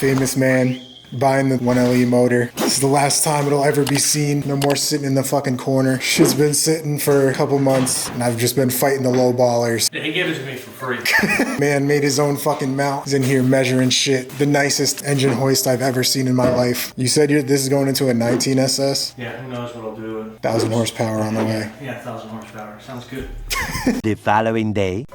famous man buying the 1LE motor. This is the last time it'll ever be seen. No more sitting in the fucking corner. Shit's been sitting for a couple months and I've just been fighting the low ballers. Yeah, he gave it to me for free. Man made his own fucking mount. He's in here measuring shit. The nicest engine hoist I've ever seen in my life. You said this is going into a 19 SS? Yeah, who knows what I'll do with it. 1,000 horsepower on the way. Yeah, 1,000 horsepower. Sounds good. The following day.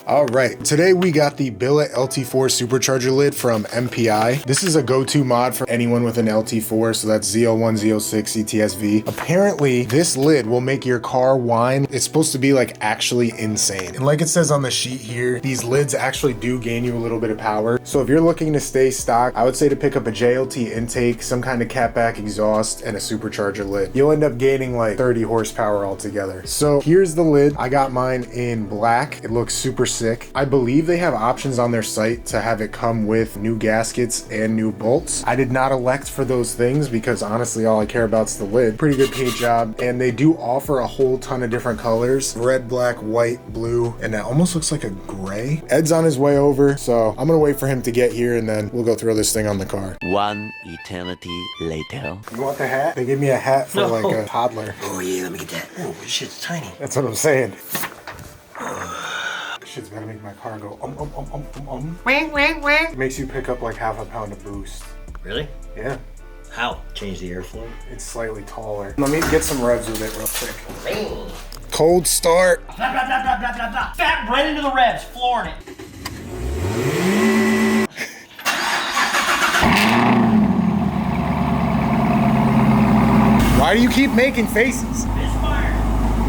All right, today we got the Billet LT4 supercharger lid from MPI. This is a go-to mod for anyone with an LT4, so that's ZL1, ZL6, ETSV. Apparently, this lid will make your car whine. It's supposed to be like actually insane. And like it says on the sheet here, these lids actually do gain you a little bit of power. So if you're looking to stay stock, I would say to pick up a JLT intake, some kind of catback exhaust, and a supercharger lid. You'll end up gaining like 30 horsepower altogether. So here's the lid. I got mine in black. It looks super sick. I believe they have options on their site to have it come with new gaskets and new bolts. I did not elect for those things because honestly all I care about is the lid. Pretty good paint job, and they do offer a whole ton of different colors: red, black, white, blue, and that almost looks like a gray. Ed's on his way over, so I'm gonna wait for him to get here and then we'll go throw this thing on the car. One eternity later. You want the hat? They gave me a hat for like a toddler. Oh yeah, let me get that. Oh, this shit's tiny. That's what I'm saying. Shit's gonna make my car go It makes you pick up like half a pound of boost. Really? Yeah. How? Change the airflow? It's slightly taller. Let me get some revs with it real quick. Cold start. Blah, blah, blah, blah, blah, blah, blah. Fat right into the revs, flooring it. Why do you keep making faces? Misfire.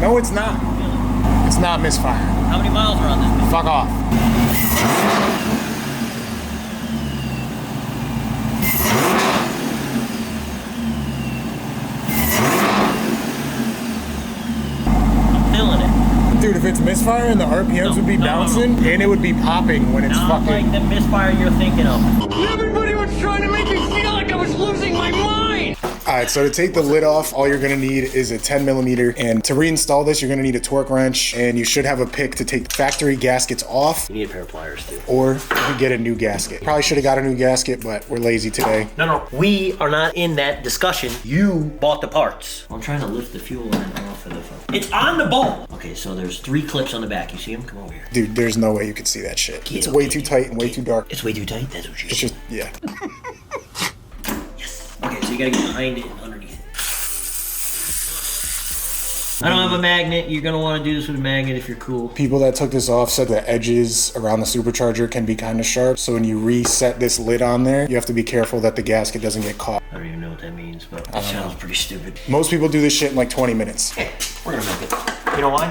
No, it's not. It's not misfire. How many miles are on this? Fuck off. I'm feeling it. Dude, if it's misfire and the RPMs would be bouncing and it would be popping when it's Not fucking... like the misfire you're thinking of. Everybody was trying to make me feel like I was losing my mind! Alright, so to take the lid off, all you're gonna need is a 10mm, and to reinstall this, you're gonna need a torque wrench, and you should have a pick to take factory gaskets off. You need a pair of pliers too. Or you can get a new gasket. Probably should have got a new gasket, but we're lazy today. No, we are not in that discussion. You bought the parts. I'm trying to lift the fuel line off of the phone. It's on the bolt. Okay, so there's 3 clips on the back. You see them? Come over here. Dude, there's no way you could see that shit. It's way too tight and way too dark. It's way too tight? That's what you're It's saying. just, yeah. Yes. Okay, so you gotta get behind it and underneath it. I don't have a magnet. You're gonna wanna do this with a magnet if you're cool. People that took this off said the edges around the supercharger can be kind of sharp. So when you reset this lid on there, you have to be careful that the gasket doesn't get caught. I don't even know what that means, but it sounds pretty stupid. Most people do this shit in like 20 minutes. Hey, we're gonna make it. You know why?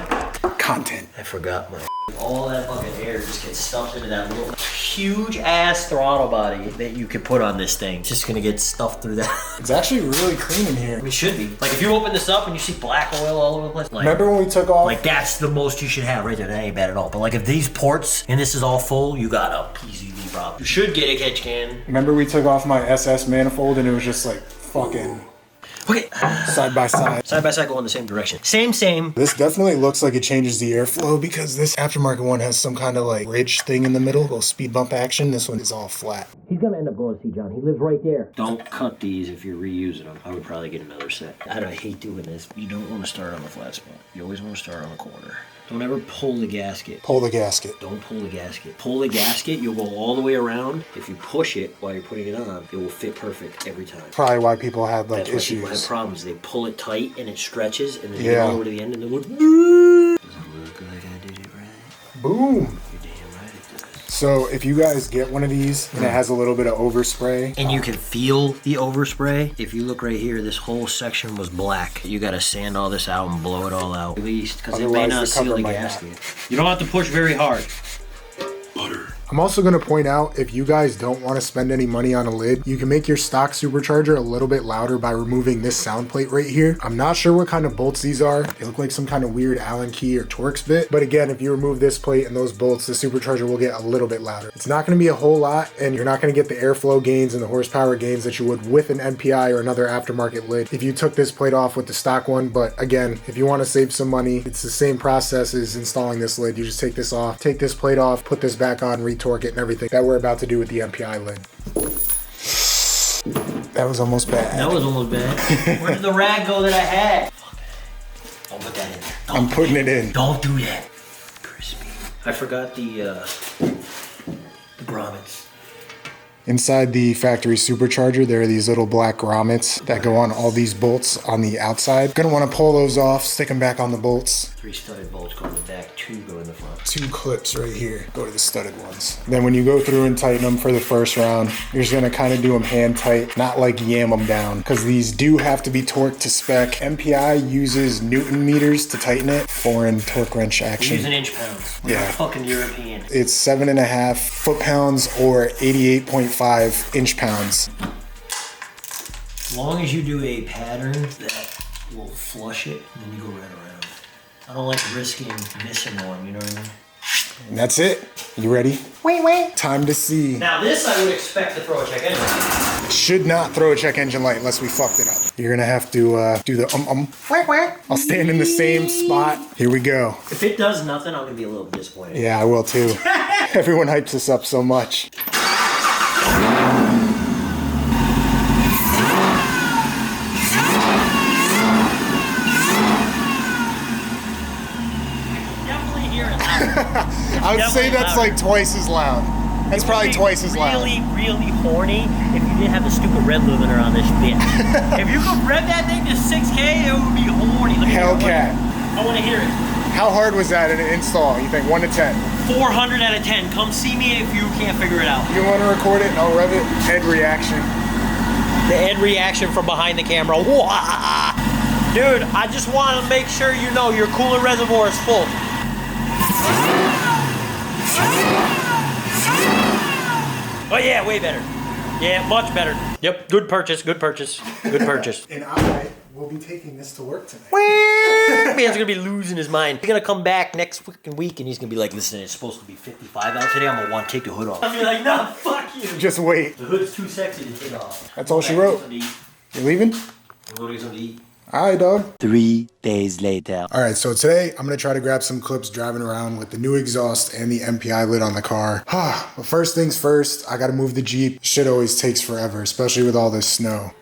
Content. I forgot my... All that fucking air just gets stuffed into that little huge ass throttle body that you could put on this thing. It's just gonna get stuffed through that. It's actually really clean in here. It should be. Like if you open this up and you see black oil all over the place. Like, Remember when we took off? like that's the most you should have right there. That ain't bad at all. But like if these ports and this is all full, you got a PCV problem. You should get a catch can. Remember we took off my SS manifold and it was just like fucking Okay. side by side. Side by side go in the same direction. Same. This definitely looks like it changes the airflow because this aftermarket one has some kind of like ridge thing in the middle, little speed bump action. This one is all flat. He's gonna end up going to see John. He lives right there. Don't cut these if you're reusing them. I would probably get another set. I hate doing this. You don't want to start on the flat spot. You always want to start on the corner. Don't ever pull the gasket. Pull the gasket. Don't pull the gasket. Pull the gasket, you'll go all the way around. If you push it while you're putting it on, it will fit perfect every time. Probably why people had like That's why people have issues. problems. They pull it tight and it stretches and then you Yeah. go over to the end and then does it look like I did it right? Boom. You're damn right it does. So if you guys get one of these and it has a little bit of overspray. And you can feel the overspray. If you look right here, this whole section was black. You gotta sand all this out and blow it all out. At least, because it may Otherwise, not the seal cover the might gasket. You don't have to push very hard. Butter. I'm also going to point out, if you guys don't want to spend any money on a lid, you can make your stock supercharger a little bit louder by removing this sound plate right here. I'm not sure what kind of bolts these are. They look like some kind of weird Allen key or Torx bit. But again, if you remove this plate and those bolts, the supercharger will get a little bit louder. It's not going to be a whole lot, and you're not going to get the airflow gains and the horsepower gains that you would with an MPI or another aftermarket lid if you took this plate off with the stock one. But again, if you want to save some money, it's the same process as installing this lid. You just take this off, take this plate off, put this back on, retorque it, and everything that we're about to do with the MPI lid. That was almost bad. That was almost bad. Where did the rag go that I had? Don't put that in there. I'm putting it in. Don't do that. Crispy. I forgot the grommets. Inside the factory supercharger, there are these little black grommets that go on all these bolts on the outside. Gonna want to pull those off, stick them back on the bolts. 3 studded bolts go in the back, 2 go in the front. 2 clips right here go to the studded ones. Then when you go through and tighten them for the first round, you're just gonna kind of do them hand tight, not like yam them down, because these do have to be torqued to spec. MPI uses Newton meters to tighten it. Foreign torque wrench action. We're using inch pounds. We're Yeah. fucking European. It's 7.5 foot-pounds or 88.5 inch pounds. As long as you do a pattern that will flush it, then you go right around. I don't like risking missing one, you know what I mean? And that's it. You ready? Wait. Time to see. Now this I would expect to throw a check engine light. Should not throw a check engine light unless we fucked it up. You're gonna have to do the I'll stand in the same spot. Here we go. If it does nothing, I'm gonna be a little disappointed. Yeah, I will too. Everyone hypes us up so much. Definitely hear it loud. I would say Definitely that's louder. like twice as loud. That's probably twice as loud. Really, really horny if you didn't have the stupid red limiter on this bitch. If you could rev that thing to 6K, it would be horny. Let me hear it. Hellcat. I want to hear it. How hard was that in an install? You think 1 to 10? 400 out of 10. Come see me if you can't figure it out. You want to record it and I'll rev it? Head reaction. The end reaction from behind the camera. Wah! Dude, I just want to make sure you know your coolant reservoir is full. Oh yeah, way better. Yeah, much better. Yep, good purchase, good purchase, good purchase. And I will be taking this to work tonight. Man's gonna be losing his mind. He's gonna come back next fucking week and he's gonna be like, listen, it's supposed to be 55 out today. I'm gonna want to take the hood off. I'll be like, nah, fuck you. Just wait. The hood's too sexy to take off. That's all she wrote. I'm You leaving? gonna get something to eat. All right, dog. 3 days later. All right, so today I'm gonna try to grab some clips driving around with the new exhaust and the MPI lid on the car. But first things first, I gotta move the Jeep. Shit always takes forever, especially with all this snow.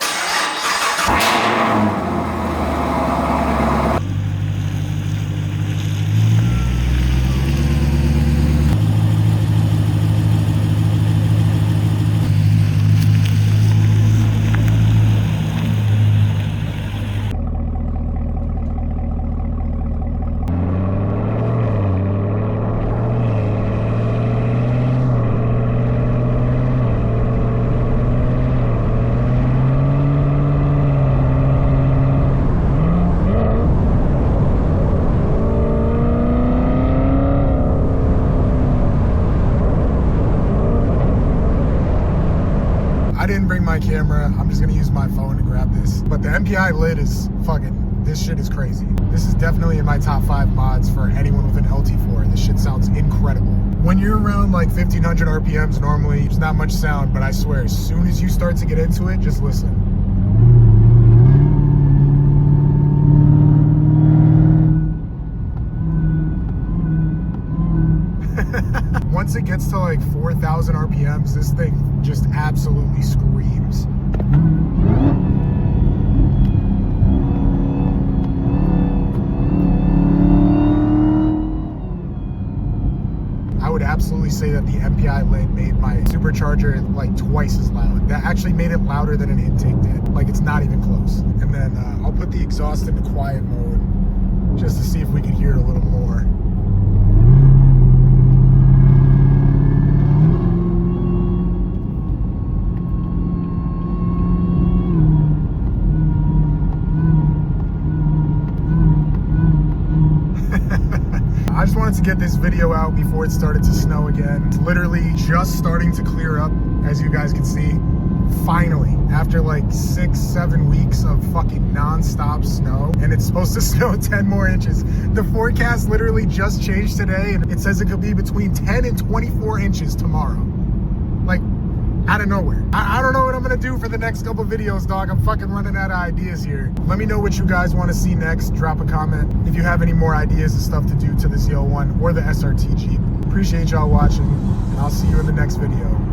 I didn't bring my camera. I'm just gonna use my phone to grab this. But the MPI lid is fucking, this shit is crazy. This is definitely in my top 5 mods for anyone with an LT4. This shit sounds incredible. When you're around like 1500 RPMs normally, there's not much sound, but I swear, as soon as you start to get into it, just listen. Once it gets to like 4,000 RPMs, this thing just absolutely screams. I would absolutely say that the MPI lid made my supercharger like twice as loud. That actually made it louder than an intake did. Like, it's not even close. And then I'll put the exhaust into quiet mode just to see if we can hear it a little more. I just wanted to get this video out before it started to snow again. It's literally just starting to clear up, as you guys can see. Finally, after like 6-7 weeks of fucking non-stop snow, and it's supposed to snow 10 more inches. The forecast literally just changed today, and it says it could be between 10 and 24 inches tomorrow. Like, out of nowhere. I don't know what I'm gonna do for the next couple videos, dog. I'm fucking running out of ideas here. Let me know what you guys want to see next. Drop a comment if you have any more ideas and stuff to do to the ZL1 or the SRT Jeep. Appreciate y'all watching, and I'll see you in the next video.